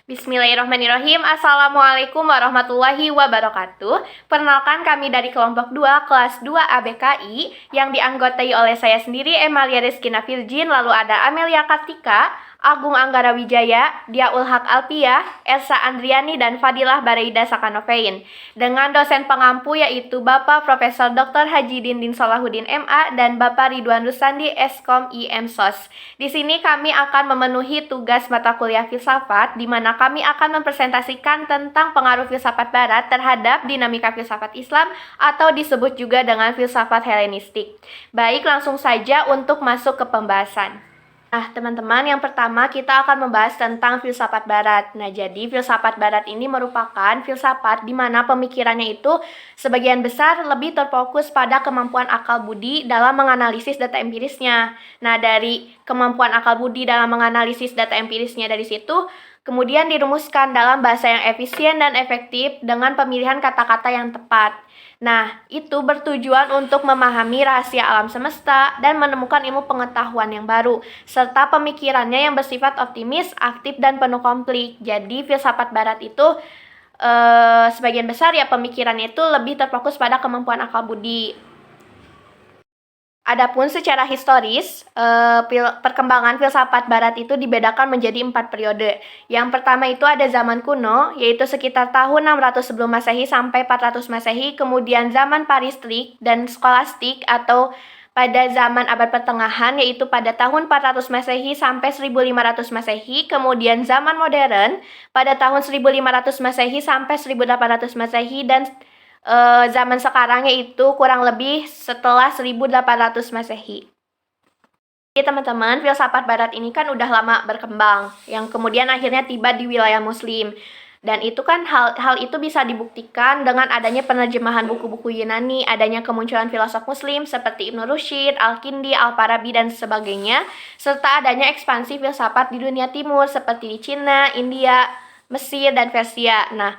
Bismillahirrahmanirrahim. Assalamualaikum warahmatullahi wabarakatuh. Perkenalkan, kami dari kelompok 2 kelas 2 ABKI yang dianggotai oleh saya sendiri, Emalia Rizkina Virgin, lalu ada Amelia Kartika, Agung Anggara Wijaya, Diaul Haq Alpia, Elsa Andriani, dan Fadilah Bareida Sakanofein. Dengan dosen pengampu yaitu Bapak Profesor Dr. Haji Dindin Solahuddin MA dan Bapak Ridwan Rusandi Eskom IMSOS. Di sini kami akan memenuhi tugas mata kuliah filsafat, di mana kami akan mempresentasikan tentang pengaruh filsafat Barat terhadap dinamika filsafat Islam atau disebut juga dengan filsafat Helenistik. Baik, langsung saja untuk masuk ke pembahasan. Nah, teman-teman, yang pertama kita akan membahas tentang filsafat Barat. Nah, jadi filsafat Barat ini merupakan filsafat di mana pemikirannya itu sebagian besar lebih terfokus pada kemampuan akal budi dalam menganalisis data empirisnya. Nah, dari kemampuan akal budi dalam menganalisis data empirisnya dari situ, kemudian dirumuskan dalam bahasa yang efisien dan efektif dengan pemilihan kata-kata yang tepat. Nah, itu bertujuan untuk memahami rahasia alam semesta dan menemukan ilmu pengetahuan yang baru, serta pemikirannya yang bersifat optimis, aktif, dan penuh konflik. Jadi, filsafat Barat itu sebagian besar ya pemikirannya itu lebih terfokus pada kemampuan akal budi. Adapun secara historis, perkembangan filsafat Barat itu dibedakan menjadi 4 periode. Yang pertama itu ada zaman kuno, yaitu sekitar tahun 600 sebelum Masehi sampai 400 Masehi, kemudian zaman patristik dan skolastik atau pada zaman abad pertengahan, yaitu pada tahun 400 Masehi sampai 1500 Masehi, kemudian zaman modern pada tahun 1500 Masehi sampai 1800 Masehi, dan zaman sekarang yaitu kurang lebih setelah 1800 Masehi. Jadi teman-teman, filsafat Barat ini kan udah lama berkembang, yang kemudian akhirnya tiba di wilayah Muslim. Dan itu kan hal itu bisa dibuktikan dengan adanya penerjemahan buku-buku Yunani, adanya kemunculan filosof Muslim seperti Ibnu Rushd, Al-Kindi, Al-Farabi, dan sebagainya, serta adanya ekspansi filsafat di dunia timur seperti di Cina, India, Mesir, dan Persia. Nah,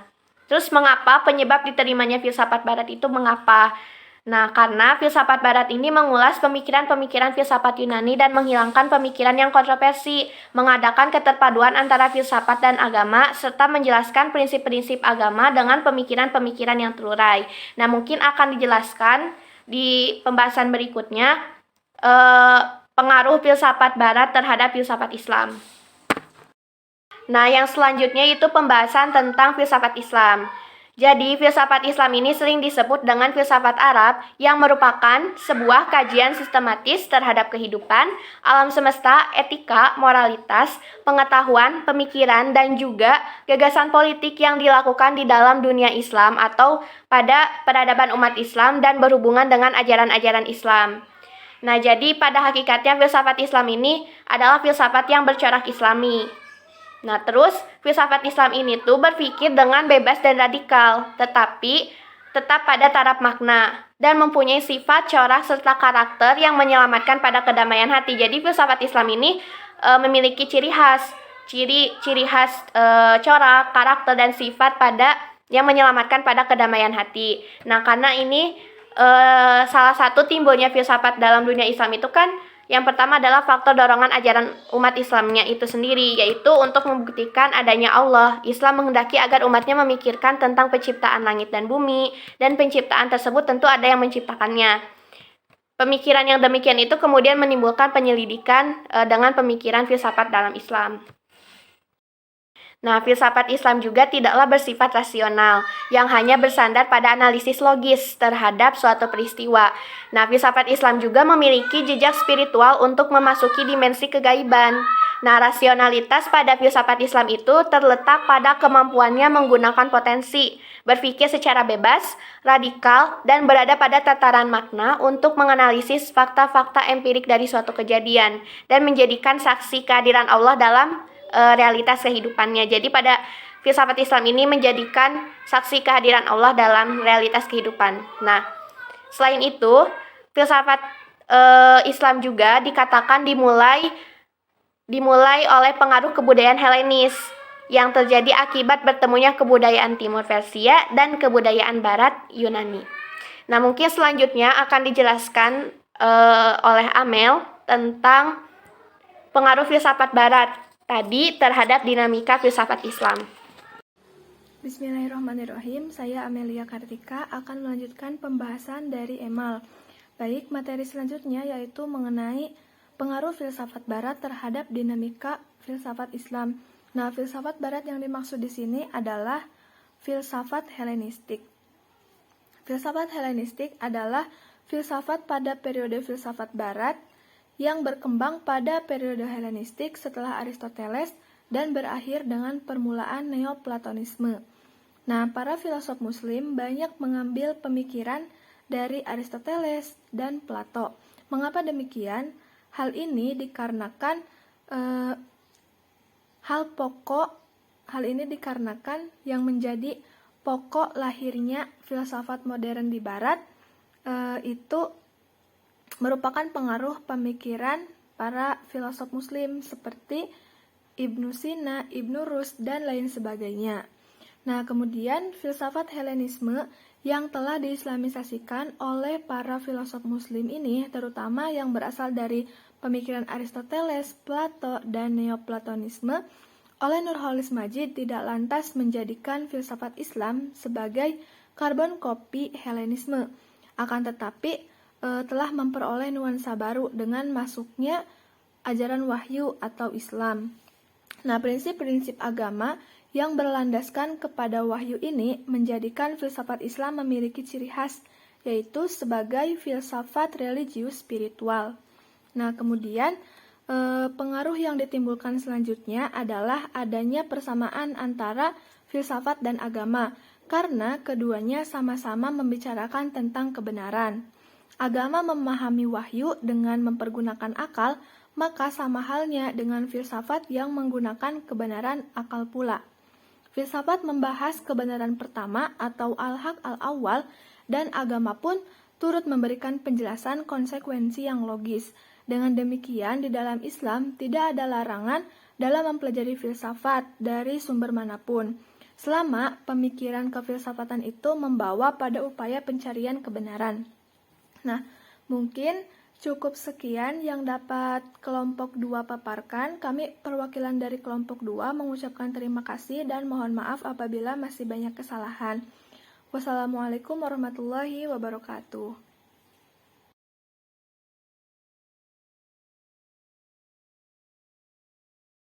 terus mengapa penyebab diterimanya filsafat Barat itu mengapa? Nah, karena filsafat Barat ini mengulas pemikiran-pemikiran filsafat Yunani dan menghilangkan pemikiran yang kontroversi, mengadakan keterpaduan antara filsafat dan agama, serta menjelaskan prinsip-prinsip agama dengan pemikiran-pemikiran yang terurai. Nah, mungkin akan dijelaskan di pembahasan berikutnya pengaruh filsafat Barat terhadap filsafat Islam. Nah, yang selanjutnya itu pembahasan tentang filsafat Islam. Jadi, filsafat Islam ini sering disebut dengan filsafat Arab yang merupakan sebuah kajian sistematis terhadap kehidupan, alam semesta, etika, moralitas, pengetahuan, pemikiran, dan juga gagasan politik yang dilakukan di dalam dunia Islam atau pada peradaban umat Islam dan berhubungan dengan ajaran-ajaran Islam. Nah, jadi pada hakikatnya filsafat Islam ini adalah filsafat yang bercorak Islami. Nah, terus filsafat Islam ini tuh berpikir dengan bebas dan radikal, tetapi tetap pada taraf makna dan mempunyai sifat, corak, serta karakter yang menyelamatkan pada kedamaian hati. Jadi filsafat Islam ini memiliki ciri khas, corak, karakter, dan sifat pada yang menyelamatkan pada kedamaian hati. Nah, karena ini salah satu timbulnya filsafat dalam dunia Islam itu kan yang pertama adalah faktor dorongan ajaran umat Islamnya itu sendiri, yaitu untuk membuktikan adanya Allah. Islam menghendaki agar umatnya memikirkan tentang penciptaan langit dan bumi, dan penciptaan tersebut tentu ada yang menciptakannya. Pemikiran yang demikian itu kemudian menimbulkan penyelidikan dengan pemikiran filsafat dalam Islam. Nah, filsafat Islam juga tidaklah bersifat rasional, yang hanya bersandar pada analisis logis terhadap suatu peristiwa. Nah, filsafat Islam juga memiliki jejak spiritual untuk memasuki dimensi kegaiban. Nah, rasionalitas pada filsafat Islam itu terletak pada kemampuannya menggunakan potensi, berpikir secara bebas, radikal, dan berada pada tataran makna untuk menganalisis fakta-fakta empirik dari suatu kejadian, dan menjadikan saksi kehadiran Allah dalam realitas kehidupannya. Jadi pada filsafat Islam ini menjadikan saksi kehadiran Allah dalam realitas kehidupan. Nah, selain itu, filsafat Islam juga dikatakan dimulai oleh pengaruh kebudayaan Helenis yang terjadi akibat bertemunya kebudayaan Timur Persia dan kebudayaan Barat Yunani. Nah, mungkin selanjutnya akan dijelaskan oleh Amel tentang pengaruh filsafat Barat tadi terhadap dinamika filsafat Islam. Bismillahirrahmanirrahim, saya Amelia Kartika akan melanjutkan pembahasan dari Emal. Baik, materi selanjutnya yaitu mengenai pengaruh filsafat barat terhadap dinamika filsafat Islam. Nah, filsafat barat yang dimaksud di sini adalah filsafat Helenistik. Filsafat Helenistik adalah filsafat pada periode filsafat barat yang berkembang pada periode Helenistik setelah Aristoteles dan berakhir dengan permulaan Neoplatonisme. Nah, para filosof muslim banyak mengambil pemikiran dari Aristoteles dan Plato. Mengapa demikian? Hal ini dikarenakan hal ini dikarenakan yang menjadi pokok lahirnya filsafat modern di barat itu merupakan pengaruh pemikiran para filosof muslim seperti Ibnu Sina, Ibnu Rushd, dan lain sebagainya. Nah, kemudian filsafat Helenisme yang telah diislamisasikan oleh para filosof muslim ini, terutama yang berasal dari pemikiran Aristoteles, Plato, dan Neoplatonisme, oleh Nurholis Majid tidak lantas menjadikan filsafat Islam sebagai karbon kopi Helenisme, akan tetapi telah memperoleh nuansa baru dengan masuknya ajaran wahyu atau Islam. Nah, prinsip-prinsip agama yang berlandaskan kepada wahyu ini menjadikan filsafat Islam memiliki ciri khas, yaitu sebagai filsafat religius spiritual. Nah, kemudian pengaruh yang ditimbulkan selanjutnya adalah adanya persamaan antara filsafat dan agama, karena keduanya sama-sama membicarakan tentang kebenaran. Agama memahami wahyu dengan mempergunakan akal, maka sama halnya dengan filsafat yang menggunakan kebenaran akal pula. Filsafat membahas kebenaran pertama atau al-haq al-awwal, dan agama pun turut memberikan penjelasan konsekuensi yang logis. Dengan demikian, di dalam Islam tidak ada larangan dalam mempelajari filsafat dari sumber manapun, selama pemikiran kefilsafatan itu membawa pada upaya pencarian kebenaran. Nah, mungkin cukup sekian yang dapat kelompok 2 paparkan. Kami perwakilan dari kelompok 2 mengucapkan terima kasih dan mohon maaf apabila masih banyak kesalahan. Wassalamualaikum warahmatullahi wabarakatuh.